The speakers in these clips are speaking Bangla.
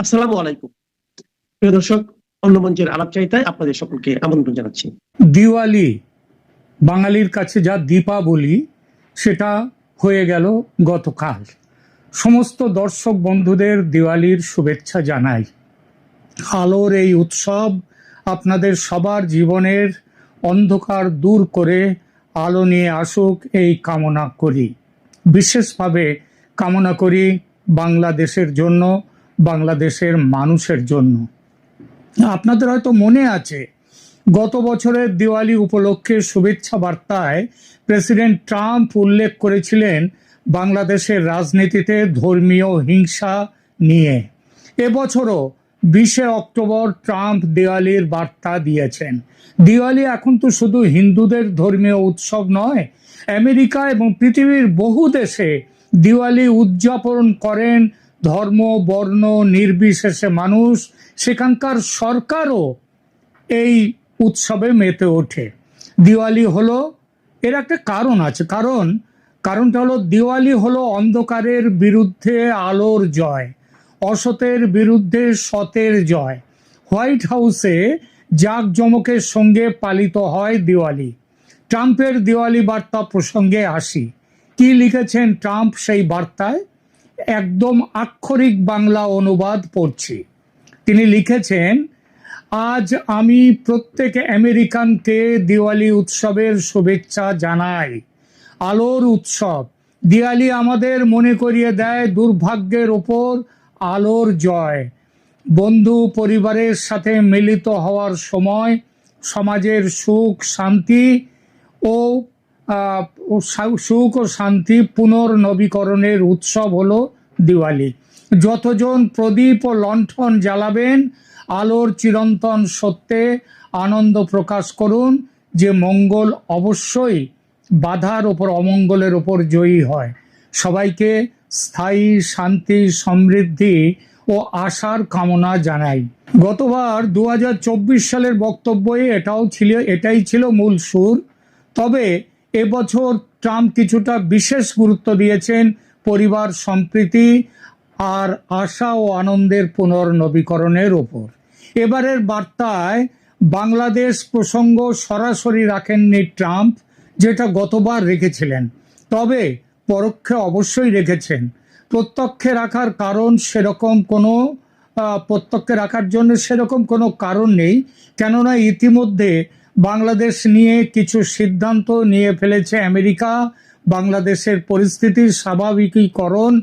আসসালামু আলাইকুম প্রিয় দর্শক, অন্য মঞ্চের আলাপচারিতায় আপনাদের সকলকে আমন্ত্রণ জানাচ্ছি। দিওয়ালি বাঙালির কাছে যা দীপাবলি, সেটা হয়ে গেল গতকাল। সমস্ত দর্শক বন্ধুদের দিওয়ালির শুভেচ্ছা জানাই। আলোর এই উৎসব আপনাদের সবার জীবনের অন্ধকার দূর করে আলো নিয়ে আসুক, এই কামনা করি। বিশেষভাবে কামনা করি বাংলাদেশের জন্য, বাংলাদেশের মানুষের জন্য। আপনাদের হয়তো মনে আছে, গত বছরের দিওয়ালি উপলক্ষে শুভেচ্ছা বার্তায় প্রেসিডেন্ট ট্রাম্প উল্লেখ করেছিলেন বাংলাদেশের রাজনীতিতে ধর্মীয় হিংসা নিয়ে। এবছরও 20 অক্টোবর ট্রাম্প দিওয়ালির বার্তা দিয়েছেন। দিওয়ালি এখন তো শুধু হিন্দুদের ধর্মীয় উৎসব নয়, আমেরিকা এবং পৃথিবীর বহু দেশে দিওয়ালি উদযাপন করেন ধর্ম বর্ণ নির্বিশেষে মানুষ। সেখানকার সরকারও এই উৎসবে মেতে ওঠে। দিওয়ালি হলো, এর একটা কারণ আছে। কারণটা হলো, দিওয়ালি হলো অন্ধকারের বিরুদ্ধে আলোর জয়, অসতের বিরুদ্ধে সতের জয়। হোয়াইট হাউসে জাঁকজমকের সঙ্গে পালিত হয় দিওয়ালি। ট্রাম্পের দিওয়ালি বার্তা প্রসঙ্গে আসি। কি লিখেছেন ট্রাম্প সেই বার্তায়? একদম আক্ষরিক বাংলা অনুবাদ পড়ছি। তিনি লিখেছেন, আজ আমি প্রত্যেক আমেরিকানকে দিওয়ালি উৎসবের শুভেচ্ছা জানাই। আলোর উৎসব দিওয়ালি আমাদের মনে করিয়ে দেয় দুর্ভাগ্যের ওপর আলোর জয়। বন্ধু পরিবারের সাথে মিলিত হওয়ার সময় সমাজের সুখ ও শান্তি পুনর্নবীকরণের উৎসব হলো দিওয়ালি। যতজন প্রদীপ ও লণ্ঠন জ্বালাবেন, আলোর চিরন্তন সত্যে আনন্দ প্রকাশ করুন যে মঙ্গল অবশ্যই বাধার ওপর অমঙ্গলের ওপর জয়ী হয়। সবাইকে স্থায়ী শান্তি সমৃদ্ধি ও আশার কামনা জানাই। গতবার 2024 সালের বক্তব্যে এটাই ছিল মূল সুর। তবে এবছর ট্রাম্প কিছুটা বিশেষ গুরুত্ব দিয়েছেন পরিবার সম্প্রীতি আর আশা ও আনন্দের পুনর্নবীকরণের ওপর। এবারের বার্তায় বাংলাদেশ প্রসঙ্গ সরাসরি রাখেননি ট্রাম্প, যেটা গতবার রেখেছিলেন। তবে পরোক্ষে অবশ্যই রেখেছেন। প্রত্যক্ষে রাখার জন্য সেরকম কোনো কারণ নেই, কেননা ইতিমধ্যে বাংলাদেশ নিয়ে কিছু সিদ্ধান্ত নিয়ে ফেলেছে আমেরিকা বাংলাদেশের পরিস্থিতির স্বাভাবিকীকরণ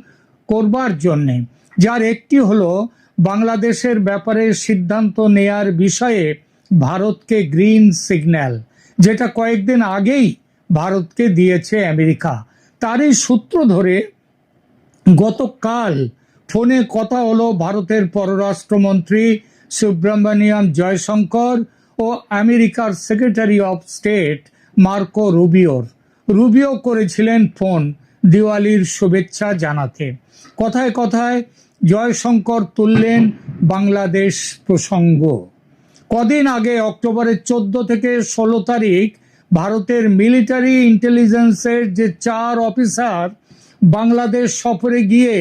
করবার জন্যে। যার একটি হলো বাংলাদেশের ব্যাপারে সিদ্ধান্ত নেয়ার বিষয়ে ভারতকে গ্রিন সিগন্যাল, যেটা কয়েকদিন আগেই ভারতকে দিয়েছে আমেরিকা। তারই সূত্র ধরে গতকাল ফোনে কথা হলো ভারতের পররাষ্ট্রমন্ত্রী সুব্রমণিয়াম জয়শঙ্কর ও আমেরিকার secretary of state Marco Rubio করেছিলেন ফোন দিওয়ালির শুভেচ্ছা জানাতে। কথায় কথায় জয়শঙ্কর তুললেন বাংলাদেশ প্রসঙ্গ। কদিন আগে অক্টোবরের 14 থেকে 16 তারিখ ভারতের মিলিটারি ইন্টেলিজেন্সের যে 4 অফিসার বাংলাদেশ সফরে গিয়ে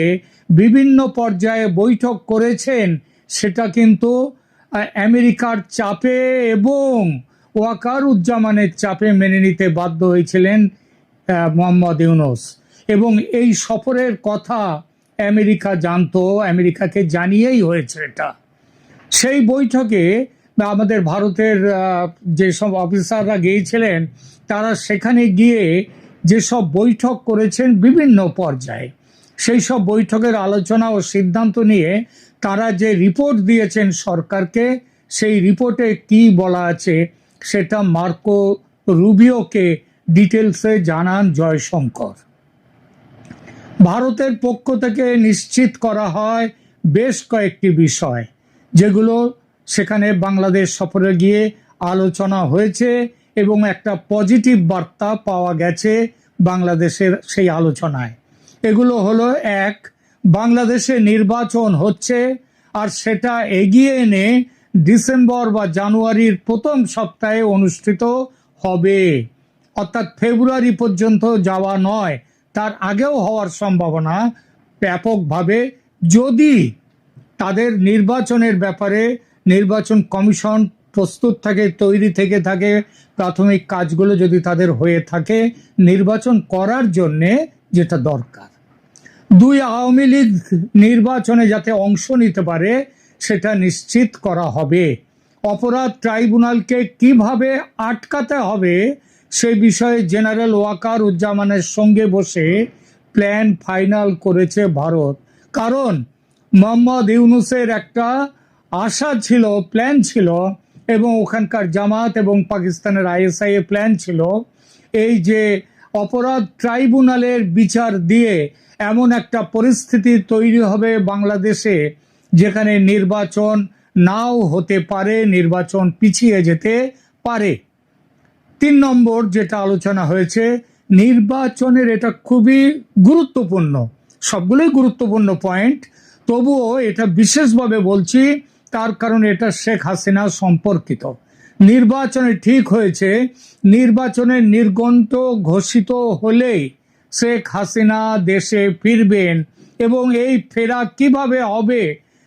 বিভিন্ন পর্যায়ে বৈঠক করেছেন, সেটা কিন্তু আমেরিকার চাপে এবং ওয়াকারুজ্জামানের চাপে মেনে নিতে বাধ্য হয়েছিলেন মোহাম্মদ ইউনূস। এবং এই সফরের কথা আমেরিকা জানতো, আমেরিকাকে জানিয়েই হয়েছে এটা। সেই বৈঠকে আমাদের ভারতের যেসব অফিসাররা গিয়েছিলেন, তারা সেখানে গিয়ে যেসব বৈঠক করেছেন বিভিন্ন পর্যায়ে, সেই সব বৈঠকের আলোচনা ও সিদ্ধান্ত নিয়ে তারা যে রিপোর্ট দিয়েছেন সরকারকে, সেই রিপোর্টে কি বলা আছে সেটা মার্কো রুবিওকে ডিটেলসে জানান জয়শঙ্কর। ভারতের পক্ষ থেকে নিশ্চিত করা হয় বেশ কয়েকটি বিষয়, যেগুলো সেখানে বাংলাদেশ সফরে গিয়ে আলোচনা হয়েছে এবং একটা পজিটিভ বার্তা পাওয়া গেছে বাংলাদেশের সেই আলোচনায়। এগুলো হলো, 1, বাংলাদেশে নির্বাচন হচ্ছে আর সেটা এগিয়ে এনে ডিসেম্বর বা জানুয়ারির প্রথম সপ্তাহে অনুষ্ঠিত হবে, অর্থাৎ ফেব্রুয়ারি পর্যন্ত যাওয়া নয়, তার আগেও হওয়ার সম্ভাবনা ব্যাপকভাবে, যদি তাদের নির্বাচনের ব্যাপারে নির্বাচন কমিশন প্রস্তুত থাকে, তৈরি থেকে থাকে, প্রাথমিক কাজগুলো যদি তাদের হয়ে থাকে নির্বাচন করার জন্যে যেটা দরকার। দুই, আওয়ামী লীগ নির্বাচনে যাতে অংশ নিতে পারে সেটা নিশ্চিত করা হবে। অপরাধ ট্রাইব্যুনালকে কিভাবে আটকাতে হবে সে বিষয়ে জেনারেল ওয়াকার উজ্জামানের সঙ্গে বসে প্ল্যান ফাইনাল করেছে ভারত। কারণ মোহাম্মদ ইউনূসের একটা আশা ছিল, প্ল্যান ছিল, এবং ওখানকার জামাত এবং পাকিস্তানের আইএসআই এর প্ল্যান ছিল এই যে অপরাধ ট্রাইব্যুনালের বিচার দিয়ে এমন একটা পরিস্থিতি তৈরি হবে বাংলাদেশে যেখানে নির্বাচন নাও হতে পারে, নির্বাচন পিছিয়ে যেতে পারে। 3 নম্বর যেটা আলোচনা হয়েছে, নির্বাচনের এটা খুবই গুরুত্বপূর্ণ, সবগুলোই গুরুত্বপূর্ণ পয়েন্ট, তবুও এটা বিশেষভাবে বলছি তার কারণ এটা শেখ হাসিনা সম্পর্কিত। নির্বাচনে ঠিক হয়েছে, নির্বাচনে নির্ঘণ্ট ঘোষিত হলেই শেখ হাসিনা দেশে ফিরবেন এবং এই ফেরা কিভাবে হবে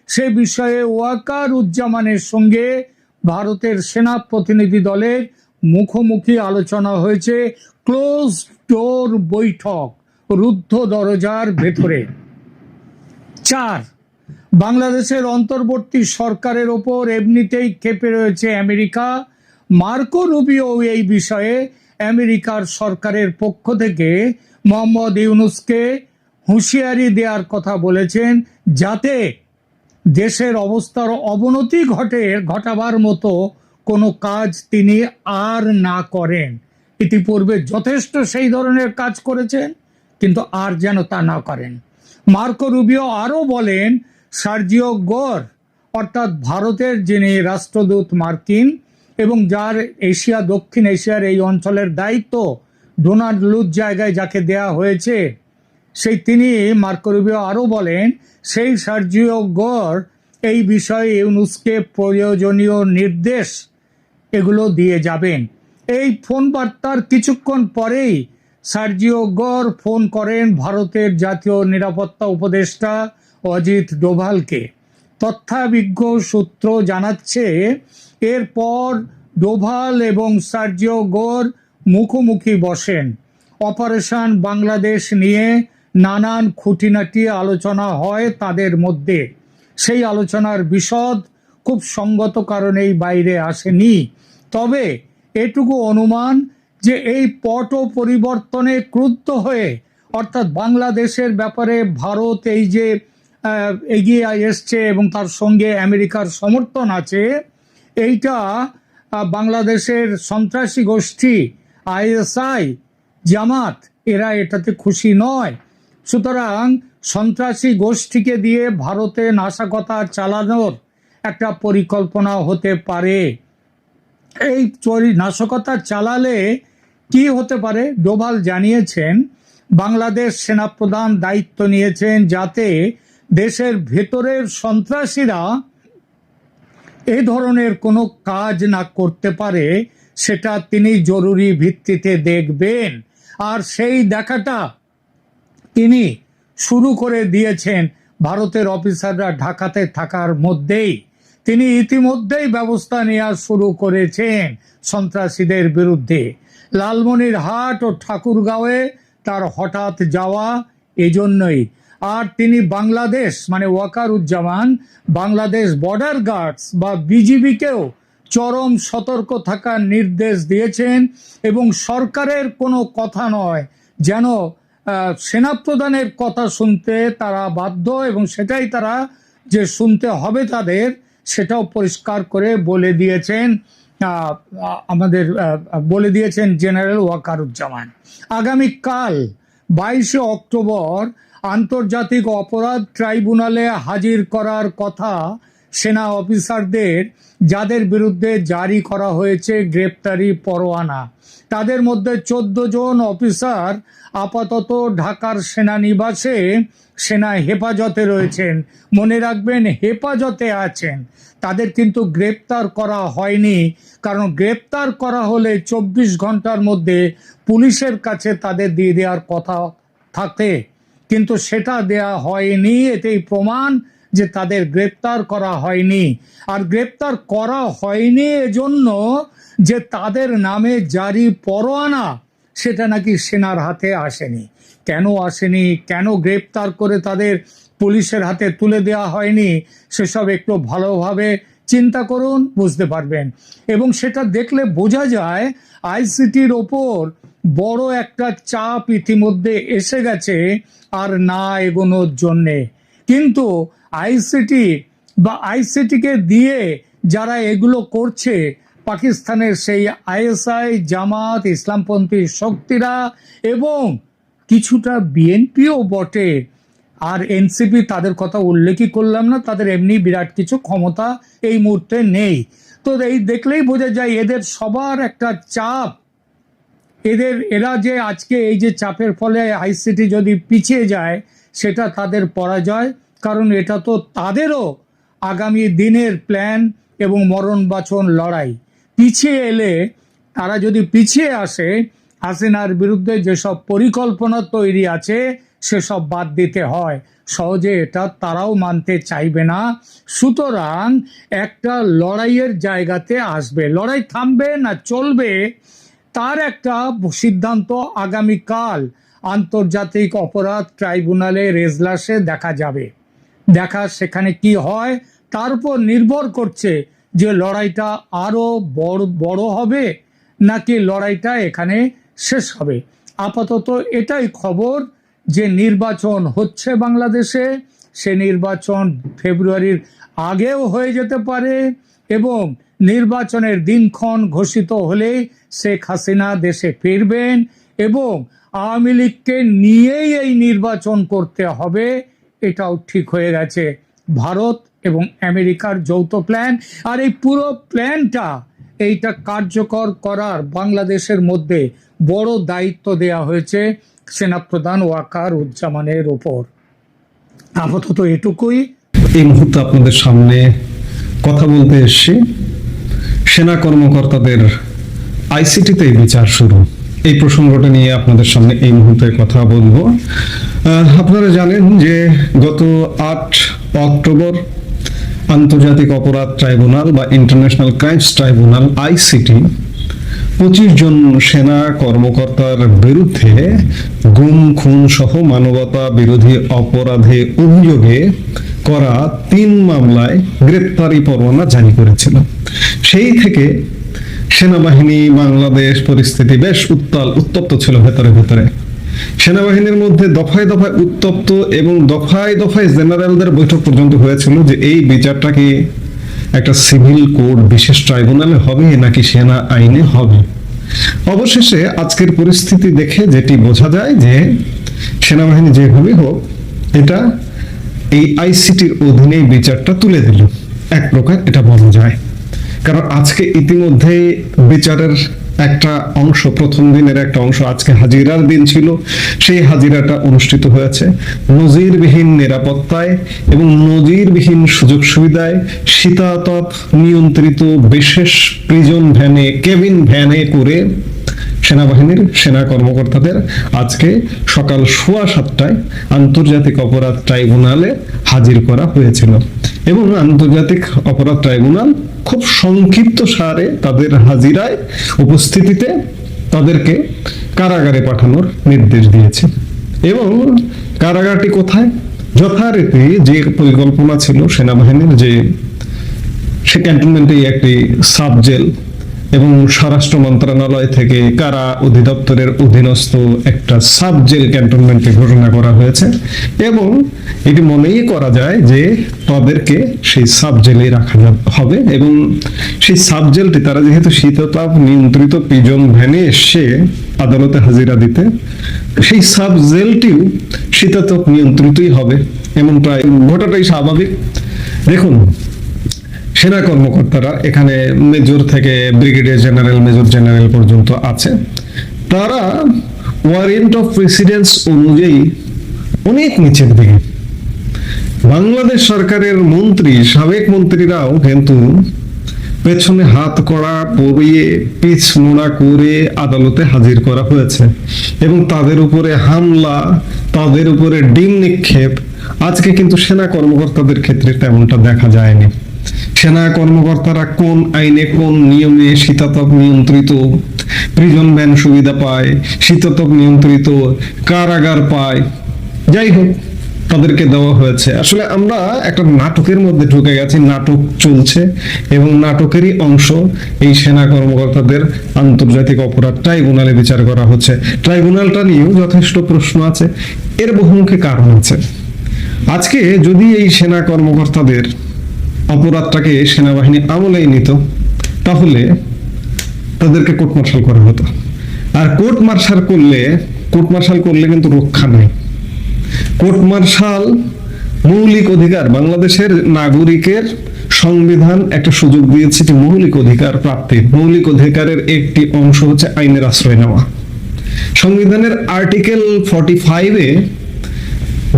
সে বিষয়ে ওয়াকার উজ্জামানের সঙ্গে ভারতের সেনা প্রতিনিধি দলের মুখোমুখি আলোচনা হয়েছে, ক্লোজ ডোর বৈঠক, রুদ্ধ দরজার ভেতরে। 4, বাংলাদেশের অন্তর্বর্তী সরকারের ওপর এমনিতেই ক্ষেপে রয়েছে আমেরিকা। মার্কো রুবিও এই বিষয়ে আমেরিকার সরকারের পক্ষ থেকে মোহাম্মদ ইউনূসকে হুঁশিয়ারি দেওয়ার কথা বলেছেন যাতে দেশের অবস্থার অবনতি ঘটাবার মতো কোনো কাজ তিনি আর না করেন। ইতিপূর্বে যথেষ্ট সেই ধরনের কাজ করেছেন, কিন্তু আর যেন তা না করেন। মার্কো রুবিও আরও বলেন, সার্জিও গোর অর্থাৎ ভারতের যিনি রাষ্ট্রদূত মার্কিন এবং যার এশিয়া, দক্ষিণ এশিয়ার এই অঞ্চলের দায়িত্ব ডোনাল্ড লুর জায়গায় যাকে দেয়া হয়েছে, তিনি মার্কো রুবিও আরও বলেন সেই সার্জিও গোর এই বিষয়ে ইউনূসকে প্রয়োজনীয় নির্দেশ এগুলো দিয়ে যাবেন। এই ফোন বার্তার কিছুক্ষণ পরেই সার্জিও গোর ফোন করেন ভারতের জাতীয় নিরাপত্তা উপদেষ্টা অজিত ডোভালকে। তথ্যাভিজ্ঞ সূত্র জানাচ্ছে এরপর ডোভাল এবং সার্জিও গোর মুখোমুখি বসেন। অপারেশন বাংলাদেশ নিয়ে নানান খুঁটিনাটি আলোচনা হয় তাদের মধ্যে। সেই আলোচনার বিশদ খুব সঙ্গত কারণেই বাইরে আসেনি, তবে এটুকু অনুমান যে এই পট পরিবর্তনে ক্রুদ্ধ হয়ে, অর্থাৎ বাংলাদেশের ব্যাপারে ভারত এই যে এগিয়ে এসছে এবং তার সঙ্গে আমেরিকার সমর্থন আছে, এইটা বাংলাদেশের সন্ত্রাসী গোষ্ঠী আইএসআই, জামাত, এরা এটাতে খুশি নয়। সুতরাং সন্ত্রাসী গোষ্ঠীকে দিয়ে ভারতে নাশকতা চালানোর একটা পরিকল্পনা হতে পারে। এই নাশকতা চালালে কি হতে পারে ডোভাল জানিয়েছেন, বাংলাদেশ সেনাপ্রধান দায়িত্ব নিয়েছেন যাতে দেশের ভেতরের সন্ত্রাসীরা এই ধরনের কোনো কাজ না করতে পারে সেটা তিনি জরুরি ভিত্তিতে দেখবেন। আর সেই দেখাটা তিনি শুরু করে দিয়েছেন ভারতের অফিসাররা ঢাকাতে থাকার মধ্যেই। তিনি ইতিমধ্যেই ব্যবস্থা নেওয়া শুরু করেছেন সন্ত্রাসীদের বিরুদ্ধে। লালমনিরহাট ও ঠাকুরগাঁওয়ে তার হঠাৎ যাওয়া এজন্যই। আর তিনি বাংলাদেশ মানে ওয়াকার উজ্জামান বাংলাদেশ বর্ডার গার্ডস বা বিজিবিকেও চরম সতর্ক থাকার নির্দেশ দিয়েছেন এবং সরকারের কোনো কথা নয় যেন সেনাপ্রধানের কথা শুনতে তারা বাধ্য এবং সেটাই তারা যে শুনতে হবে তাদের, সেটাও পরিষ্কার করে বলে দিয়েছেন বলে দিয়েছেন জেনারেল ওয়াকারুজ্জামান। আগামীকাল 22শে অক্টোবর আন্তর্জাতিক অপরাধ ট্রাইব্যুনালে হাজির করার কথা সেনা অফিসারদের, যাদের বিরুদ্ধে জারি করা হয়েছে গ্রেপ্তারি পরোয়ানা। তাদের মধ্যে 14 জন অফিসার আপাতত ঢাকার সেনানিবাসে সেনা হেফাজতে রয়েছেন। মনে রাখবেন হেফাজতে আছেন, তাদের কিন্তু গ্রেপ্তার করা হয়নি, কারণ গ্রেপ্তার করা হলে 24 ঘন্টার মধ্যে পুলিশের কাছে তাদের দিয়ে দেওয়ার কথা থাকে, কিন্তু সেটা দেয়া হয়নি। এতেই প্রমাণ যে তাদের গ্রেপ্তার করা হয়নি। আর গ্রেপ্তার করা হয়নি এজন্য যে তাদের নামে জারি পরোয়ানা সেটা নাকি সেনার হাতে আসেনি। কেন আসেনি, কেন গ্রেপ্তার করে তাদের পুলিশের হাতে তুলে দেওয়া হয়নি, সেসব একটু ভালোভাবে চিন্তা করুন, বুঝতে পারবেন। এবং সেটা দেখলে বোঝা যায় আইসিটির ওপর বড় একটা চাপ ইতিমধ্যে এসে গেছে আর না এগোনোর জন্যে। কিন্তু আইসিটিকে দিয়ে যারা এগুলো করছে, পাকিস্তানের সেই আইএসআই, জামাত, ইসলামপন্থী শক্তিরা এবং কিছুটা বিএনপিও বটে। আর এনসিপি, তাদের কথা উল্লেখই করলাম না, তাদের এমনি বিরাট কিছু ক্ষমতা এই মুহূর্তে নেই। তো এই দেখলেই বোঝা যায় এদের সবার একটা চাপ। এরা যে আজকে এই যে চাপের ফলে আইসিটি যদি পিছিয়ে যায় সেটা তাদের পরাজয়, কারণ এটা তো তাদেরও আগামী দিনের প্ল্যান এবং মরণ বাঁচন লড়াই। পিছিয়ে এলে, তারা যদি পিছিয়ে আসে, হাসিনার বিরুদ্ধে যেসব পরিকল্পনা তৈরি আছে সেসব বাদ দিতে হয়। সহজে এটা তারাও মানতে চাইবে না। সুতরাং একটা লড়াইয়ের জায়গাতে আসবে। লড়াই থামবে না চলবে তার একটা সিদ্ধান্ত আগামীকাল আন্তর্জাতিক অপরাধ ট্রাইব্যুনালের এজলাসে দেখা যাবে। সেখানে কি হয় তার উপর নির্ভর করছে যে লড়াইটা আরো বড় হবে নাকি লড়াইটা এখানে শেষ হবে। আপাতত এটাই খবর যে নির্বাচন হচ্ছে বাংলাদেশে। সে নির্বাচন ফেব্রুয়ারির আগেও হয়ে যেতে পারে এবং নির্বাচনের দিনক্ষণ ঘোষিত হলে শেখ হাসিনা দেশে ফিরবেন এবং আওয়ামী লীগকে নিয়েই এই নির্বাচন করতে হবে, এটাও ঠিক হয়ে গেছে। ভারত এবং আমেরিকার যৌথ প্ল্যান। আর এই পুরো প্ল্যানটা এইটা কার্যকর করার বাংলাদেশের মধ্যে বড় দায়িত্ব দেয়া হয়েছে সেনাপ্রধান ওয়াকার উজ্জামানের উপর। আপাতত এটুকুই। এই মুহূর্তে আপনাদের সামনে কথা বলতে এসেছি সেনা কর্মকর্তাদের আইসিটিতে বিচার শুরু, এই প্রসঙ্গটা নিয়ে আপনাদের সামনে এই মুহূর্তে কথা বলবো। আপনারা জানেন যে গত 8 অক্টোবর আন্তর্জাতিক অপরাধ ট্রাইব্যুনাল বা ইন্টারন্যাশনাল ক্রাইমস ট্রাইব্যুনাল আইসিটি 25 জন সেনা কর্মকর্তার বিরুদ্ধে গুম, খুন সহ মানবতা বিরোধী অপরাধে অভিযোগে করা 3 মামলায় গ্রেপ্তারি পরোয়ানা জারি করেছিল। সেই থেকে সেনাবাহিনী, বাংলাদেশ পরিস্থিতি বেশ উত্তপ্ত ছিল ভেতরে। সেনাবাহিনীর মধ্যে দফায় দফায় উত্তপ্ত এবং দফায় দফায় জেনারেলদের বৈঠক পর্যন্ত হয়েছিল যে এই বিচারটা কি একটা সিভিল কোড বিশেষ ট্রাইব্যুনালে হবে নাকি সেনা আইনে হবে। অবশেষে আজকের পরিস্থিতি দেখে যেটি বোঝা যায় যে সেনাবাহিনী যেভাবে হোক এটা এই আইসিটির অধীনে বিচারটা তুলে দিল, এক প্রকার এটা বলা যায়। কারণ আজকে ইতিমধ্যে বিচারের একটা অংশ, প্রথম দিনের একটা অংশ, আজকে হাজিরার দিন ছিল, সেই হাজিরাটা অনুষ্ঠিত হয়েছে নজিরবিহীন নিরাপত্তায় এবং নজিরবিহীন সুযোগ সুবিধায় শীতাতপ নিয়ন্ত্রিত বিশেষ প্রিজন ভ্যানে, কেবিন ভ্যানে করে সেনাবাহিনীর সেনা কর্মকর্তাদের আজকে সকাল 7:15 আন্তর্জাতিক অপরাধ ট্রাইব্যুনালে হাজির করা হয়েছিল এবং আন্তর্জাতিক অপরাধ ট্রাইব্যুনাল খুব সংক্ষিপ্ত সারে তাদের হাজিরায় উপস্থিতিতে তাদেরকে কারাগারে পাঠানোর নির্দেশ দিয়েছে। এবং কারাগারটি কোথায়? যথারীতি যে পরিকল্পনা ছিল সেনাবাহিনীর, যে সে ক্যান্টনমেন্টে একটি সাব জেল এবং স্বরাষ্ট্র মন্ত্রণালয় থেকে কারা অধিদপ্তরের অধীনস্থ একটা সাব জেল ক্যান্টনমেন্টে ঘোষণা করা হয়েছে এবং এটি মনেই করা যায় যে তাদেরকে সেই সাব জেলে রাখা হবে এবং সেই সাব জেলটি তারা যেহেতু শীততাপ নিয়ন্ত্রিত প্রিজন ভ্যানে এসে আদালতে হাজিরা দিতে, সেই সাব জেলটিও শীততাপ নিয়ন্ত্রিতই হবে, এমন প্রায় ঘটাটাই স্বাভাবিক। দেখুন, সেনা কর্মকর্তারা এখানে মেজর থেকে ব্রিগেডিয়ার জেনারেল, মেজর জেনারেল পর্যন্ত আছে। তারা ওয়ারেন্ট অফ প্রেসিডেন্স অনুযায়ী অনেক নিচের দিকে। বাংলাদেশ সরকারের মন্ত্রী, সাবেক মন্ত্রীরাও কিন্তু পেছনে হাত কড়া পরিয়ে পিছ মোড়া করে আদালতে হাজির করা হয়েছে এবং তাদের উপরে হামলা, তাদের উপরে ডিম নিক্ষেপ আজকে কিন্তু সেনা কর্মকর্তাদের ক্ষেত্রে তেমনটা দেখা যায়নি। সেনা কর্মকর্তারা কোন আইনে কোন নিয়মে শীতাতপ নিয়ন্ত্রিত প্রিজন ভ্যান সুবিধা পায়, শীতাতপ নিয়ন্ত্রিত কারাগার পায়, যাই হোক তাদেরকে দেওয়া হয়েছে। আসলে আমরা একটা নাটকের মধ্যে ঢুকে গেছি, নাটক চলছে এবং নাটকেরই অংশ এই সেনা কর্মকর্তাদের আন্তর্জাতিক অপরাধ ট্রাইব্যুনালে বিচার করা হচ্ছে। ট্রাইব্যুনালটা নিয়েও যথেষ্ট প্রশ্ন আছে, এর বহুমুখী কারণ আছে। আজকে যদি এই সেনা কর্মকর্তাদের অপরাধটাকে সেনাবাহিনী আমলেই নিত, তাহলে তাদেরকে কোর্ট মার্শাল করা হতো। আর কোর্ট মার্শাল করলে কিন্তু রক্ষা নেই। কোর্ট মার্শাল মৌলিক অধিকার, বাংলাদেশের নাগরিকের সংবিধান একটা সুযোগ দিয়েছে যে মৌলিক অধিকার প্রাপ্তির, মৌলিক অধিকারের একটি অংশ হচ্ছে আইনের আশ্রয় নেওয়া। সংবিধানের আর্টিকেল 45-এ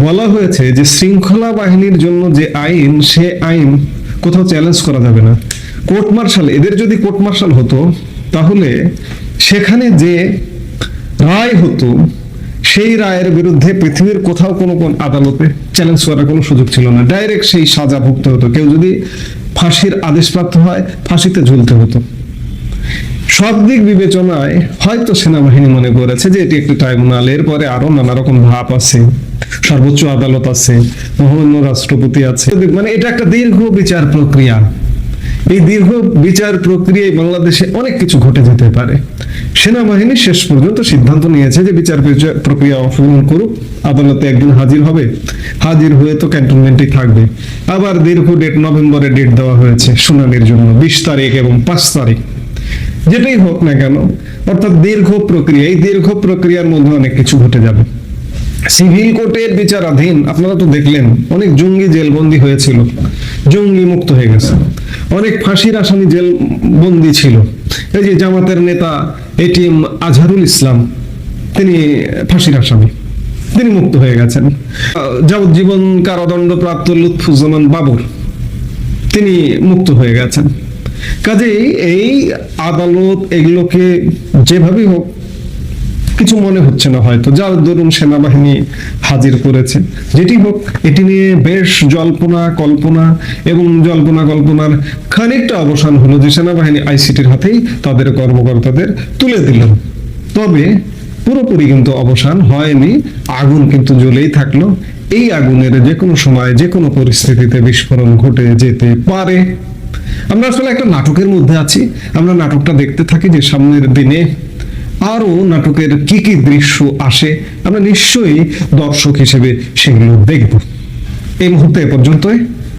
বলা হয়েছে যে শৃঙ্খলা বাহিনীর জন্য যে আইন, সে আইন কোথাও চ্যালেঞ্জ করা যাবে না। কোর্ট মার্শাল, এদের যদি কোর্ট মার্শাল হতো তাহলে সেখানে যে রায় হতো সেই রায়ের বিরুদ্ধে পৃথিবীর কোথাও কোনো আদালতে চ্যালেঞ্জ করার কোনো সুযোগ ছিল না। ডাইরেক্ট সেই সাজা ভুগতে হতো। কেউ যদি ফাঁসির আদেশপ্রাপ্ত হয়, ফাঁসিতে ঝুলতে হতো। সব দিক বিবেচনায় হয়তো সেনাবাহিনী মনে করেছে যে এটি একটি ট্রাইব্যুনাল, এরপরে আরো নানা রকম ধাপ আছে, সর্বোচ্চ আদালত আছে, মহামান্য রাষ্ট্রপতি আছে, মানে এটা একটা দীর্ঘ বিচার প্রক্রিয়া। এই দীর্ঘ বিচার প্রক্রিয়ায় বাংলাদেশে অনেক কিছু ঘটে যেতে পারে। সেনাবাহিনী শেষ পর্যন্ত সিদ্ধান্ত নিয়েছে যে বিচার প্রক্রিয়া অংশগ্রহণ করুক, আদালতে একদিন হাজির হবে, হাজির হয়ে তো ক্যান্টনমেন্টে থাকবে। আবার দীর্ঘ নভেম্বরে ডেট দেওয়া হয়েছে শুনানির জন্য, 20 তারিখ এবং 5 তারিখ, যেটাই হোক না কেন, অর্থাৎ দীর্ঘ প্রক্রিয়া। এই দীর্ঘ প্রক্রিয়ার মধ্যে অনেক কিছু ঘটে যাবে। সিভিল কোর্টের বিচারাধীন আপনারা তো দেখলেন, অনেক জঙ্গি জেলবন্দি হয়েছিল, জঙ্গি মুক্ত হয়ে গেছে। অনেক ফাঁসির আসামি জেল বন্দি ছিল। এই যে জামাতের নেতা এটিএম আজহারুল ইসলাম, তিনি ফাঁসির আসামি, তিনি মুক্ত হয়ে গেছেন। যাবজ্জীবন কারাদণ্ড প্রাপ্ত লুৎফুজ্জামান বাবর, তিনি মুক্ত হয়ে গেছেন। কাজেই এই আদালত এগুলোকে যেভাবেই হোক কিছু মনে হচ্ছে না হয়তো, যার দরুন সেনাবাহিনী হাজির করেছে। যেটি হোক, এটি নিয়ে বেশ জল্পনা কল্পনার খানিকটা অবসান হলো যে সেনাবাহিনী আইসিটির হাতেই তাদের কর্মকর্তাদের তুলে দিল। তবে পুরোপুরি কিন্তু অবসান হয়নি, আগুন কিন্তু জ্বলেই থাকলো। এই আগুনের যে কোনো সময় যে কোনো পরিস্থিতিতে বিস্ফোরণ ঘটে যেতে পারে। আমরা আসলে একটা নাটকের মধ্যে আছি, আমরা নাটকটা দেখতে থাকি যে সামনের দিনে আরো নাটকের কি কি দৃশ্য আসে, আমরা নিশ্চয়ই দর্শক হিসেবে সেগুলো দেখব। এই মুহূর্তে এ পর্যন্তই।